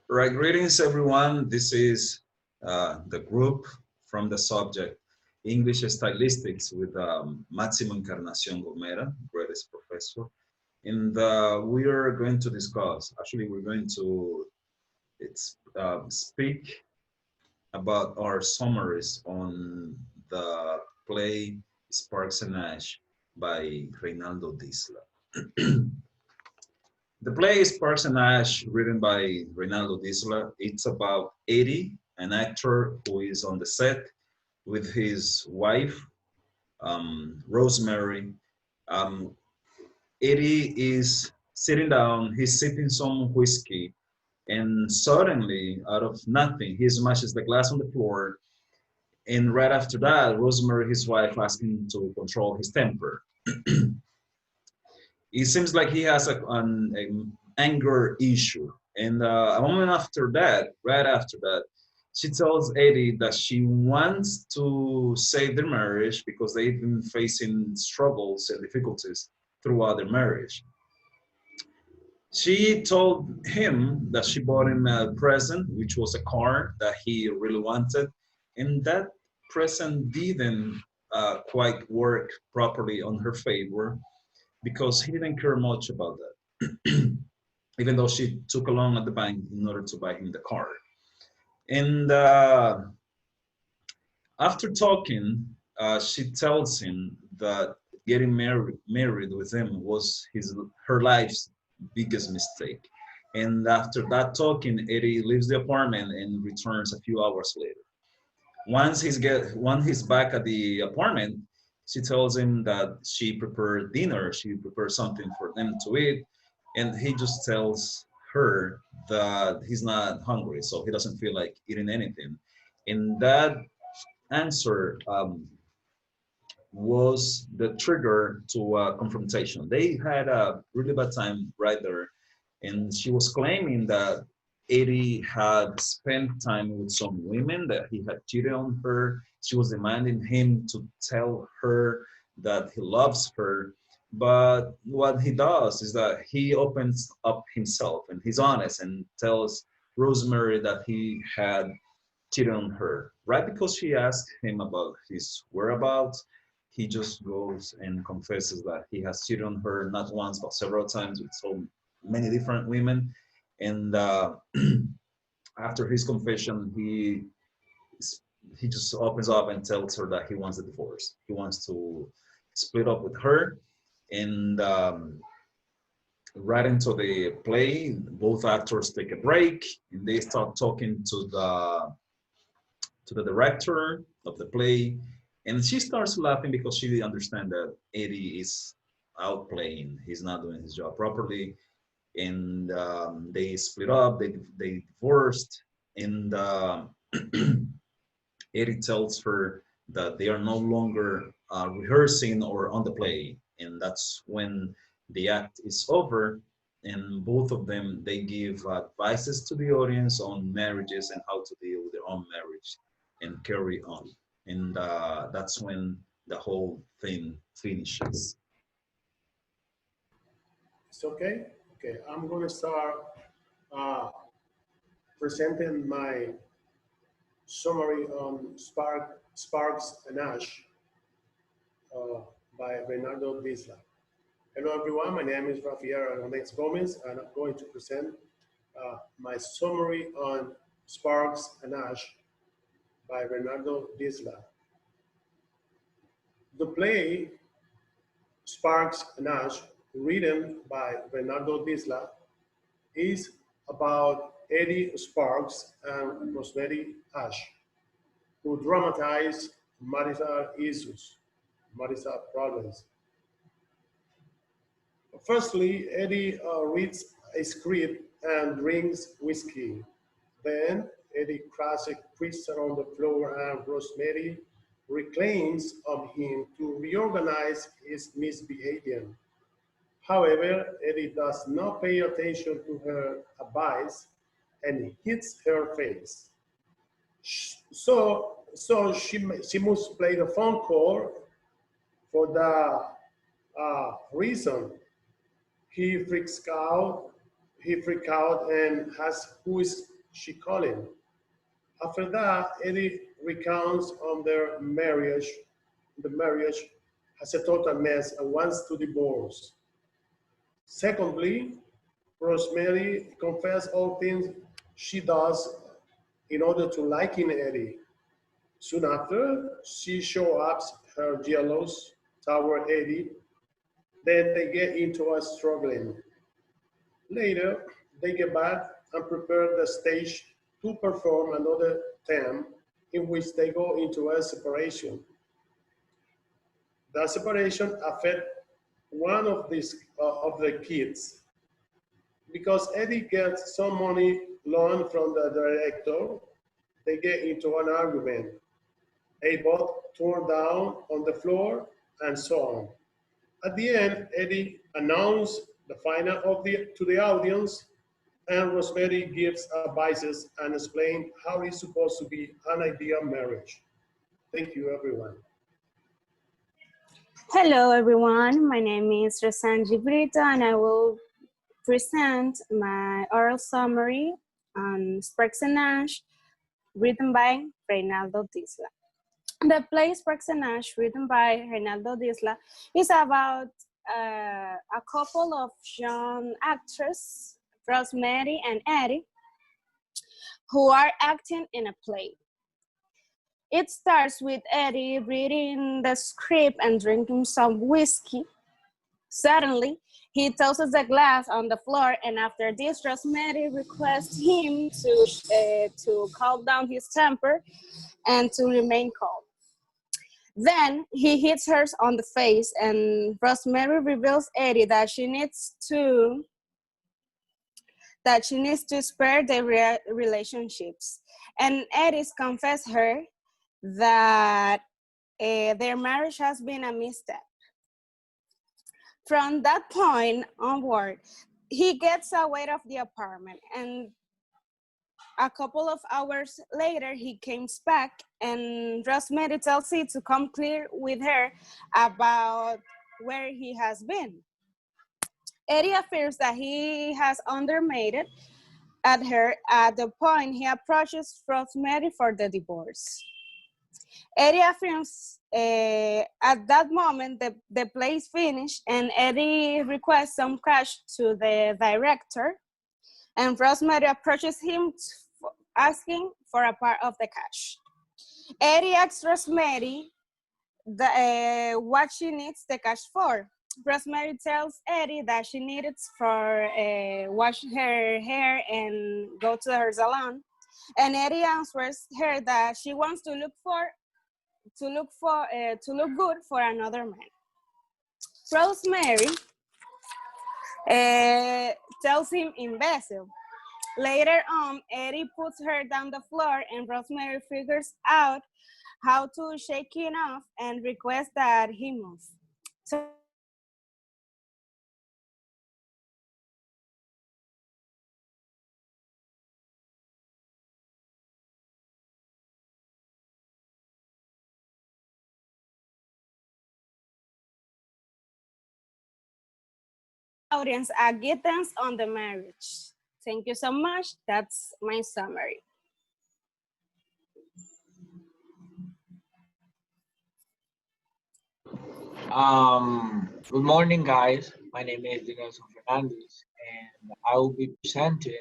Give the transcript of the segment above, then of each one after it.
Right, greetings everyone. This is the group from the subject English Stylistics with Máximo Encarnación Gomera, greatest professor. And we are going to discuss, actually we're going to speak about our summaries on the play Sparks and Ash by Reinaldo Disla. The play Sparks and Ash, written by Reinaldo Disla. It's about Eddie, an actor who is on the set with his wife, Rosemary. Um, Eddie is sitting down, he's sipping some whiskey, and suddenly, out of nothing, he smashes the glass on the floor. And right after that, Rosemary, his wife, asks him to control his temper. It seems like he has an anger issue. And a moment after that, right after that, she tells Eddie that she wants to save their marriage because they've been facing struggles and difficulties throughout their marriage. She told him that she bought him a present, which was a car that he really wanted. And that present didn't quite work properly on her favor because he didn't care much about that, even though she took a loan at the bank in order to buy him the car. And after talking, she tells him that getting married with him was her life's biggest mistake. And after that talking, Eddie leaves the apartment and returns a few hours later. Once he's back at the apartment, she tells him that she prepared dinner. She prepared something for them to eat, and he just tells her that he's not hungry, so he doesn't feel like eating anything. And that answer was the trigger to a confrontation. They had a really bad time right there, and she was claiming that Eddie had spent time with some women, that he had cheated on her. She was demanding him to tell her that he loves her. But what he does is that he opens up himself and he's honest and tells Rosemary that he had cheated on her. Right because she asked him about his whereabouts, he just goes and confesses that he has cheated on her not once but several times with so many different women. And after his confession, he just opens up and tells her that he wants a divorce. He wants to split up with her. And right into the play, both actors take a break and they start talking to the director of the play. And she starts laughing because she understands that Eddie is outplaying. He's not doing his job properly. And they split up, they divorced. And Eddie tells her that they are no longer rehearsing or on the play. And that's when the act is over. And both of them, they give advices to the audience on marriages and how to deal with their own marriage and carry on. And that's when the whole thing finishes. It's okay? Okay, I'm going to start uh, presenting my summary on Sparks and Ash uh, by Bernardo Disla. Hello, everyone. My name is Rafael Hernandez Gomez, and I'm going to present my summary on Sparks and Ash by Bernardo Disla. The play Sparks and Ash, written by Bernardo Disla, is about Eddie Sparks and Rosemary Ash, who dramatize marital issues, marital problems. Firstly, Eddie reads a script and drinks whiskey. Then Eddie crashes crystal on the floor and Rosemary reclaims on him to reorganize his misbehavior. However, Eddie does not pay attention to her advice and hits her face. So she must play the phone call for the reason. He freaks out He freaked out and asks who is she calling. After that, Eddie recounts on their marriage. The marriage has a total mess and wants to divorce. Secondly, Rosemary confesses all things she does in order to liking Eddie. Soon after, she shows up her jealous toward Eddie. Then they get into a struggling. Later, they get back and prepare the stage to perform another theme in which they go into a separation. That separation affect one of the kids because Eddie gets some money loan from the director. They get into an argument. They both torn down on the floor and so on. At the end, Eddie announced the final to the audience, and Rosemary gives advices and explains how it's supposed to be an ideal marriage. Thank you, everyone. Hello, everyone. My name is Rosanji Brito, and I will present my oral summary on Sparks and Ash, written by Reynaldo Disla. The play Sparks and Ash, written by Reynaldo Disla, is about a couple of young actors, Rosemary and Eddie, who are acting in a play. It starts with Eddie reading the script and drinking some whiskey. Suddenly, he tosses the glass on the floor, and after this, Rosemary requests him to calm down his temper and to remain calm. Then he hits her on the face, and Rosemary reveals Eddie that she needs to spare their relationships. And Eddie confesses her that their marriage has been a misstep. From that point onward, he gets away of the apartment, and a couple of hours later, he comes back, and Rosemary tells him to come clear with her about where he has been. Eddie fears that he has undermated at her at the point he approaches Rosemary for the divorce. Eddie affirms at that moment the play is finished, and Eddie requests some cash to the director, and Rosemary approaches him asking for a part of the cash. Eddie asks Rosemary what she needs the cash for. Rosemary tells Eddie that she needs it for wash her hair and go to her salon, and Eddie answers her that she wants to look good for another man. Rosemary tells him imbecile. Later on, Eddie puts her down the floor, and Rosemary figures out how to shake him off and requests that he move. So audience guidance on the marriage. Thank you so much. That's my summary. Good morning, guys. My name is Nelson Fernandez, and I will be presenting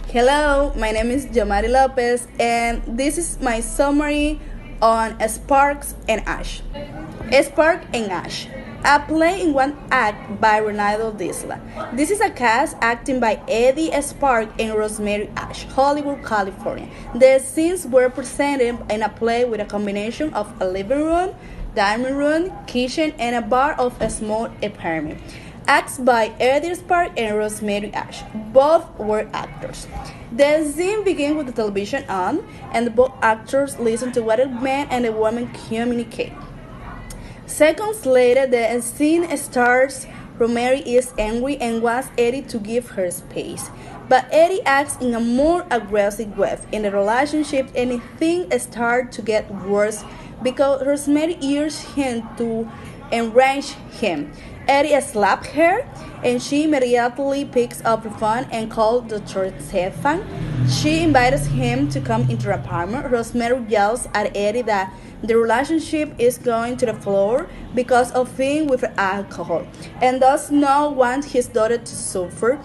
Hello, my name is Yomari Lopez, and this is my summary on Sparks and Ash. Spark and Ash, a play in one act by Ronaldo Disla. This is a cast acting by Eddie Spark and Rosemary Ash, Hollywood, California. The scenes were presented in a play with a combination of a living room, dining room, kitchen, and a bar of a small apartment. acts by Eddie Spark and Rosemary Ash. Both were actors. The scene begins with the television on, and both actors listen to what a man and a woman communicate. Seconds later, the scene starts. Rosemary is angry and wants Eddie to give her space. But Eddie acts in a more aggressive way. In the relationship, anything starts to get worse because Rosemary urges him to enrage him. Eddie slaps her, and she immediately picks up the phone and calls Dr. Stefan. She invites him to come into the apartment. Rosemary yells at Eddie that the relationship is going to the floor because of being with alcohol and does not want his daughter to suffer.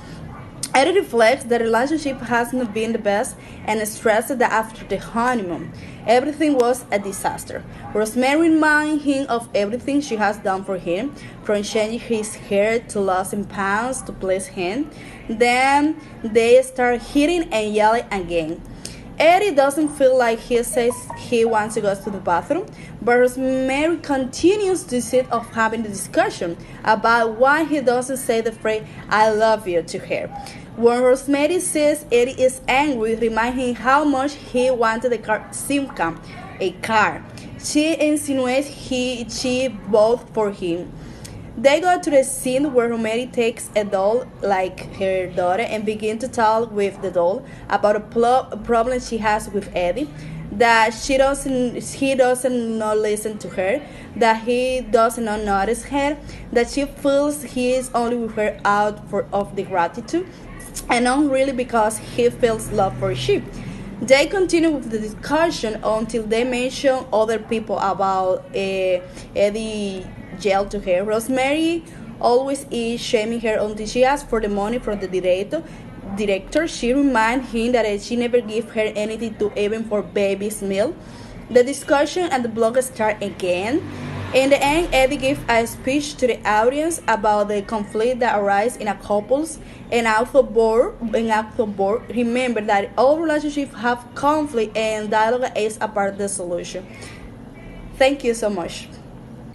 Eddie reflects that the relationship hasn't been the best and stresses that after the honeymoon, everything was a disaster. Rosemary reminds him of everything she has done for him, from changing his hair to losing pounds to please him. Then they start hitting and yelling again. Eddie doesn't feel like he says he wants to go to the bathroom, but Rosemary continues to sit of having the discussion about why he doesn't say the phrase "I love you" to her. When Rosemary says Eddie is angry, reminding him how much he wanted a car. She insinuates she bought for him. They go to the scene where Rosemary takes a doll like her daughter and begin to talk with the doll about a problem she has with Eddie, that he doesn't not listen to her, that he does not notice her, that she feels he is only with her out of the gratitude, and not really because he feels love for she. They continue with the discussion until they mention other people about Eddie yelled to her. Rosemary always is shaming her until she asks for the money from the director. She reminds him that she never give her anything to even for baby's meal. The discussion and the blog start again. In the end, Eddie gives a speech to the audience about the conflict that arises in a couples and board. Remember that all relationships have conflict and dialogue is a part of the solution. Thank you so much.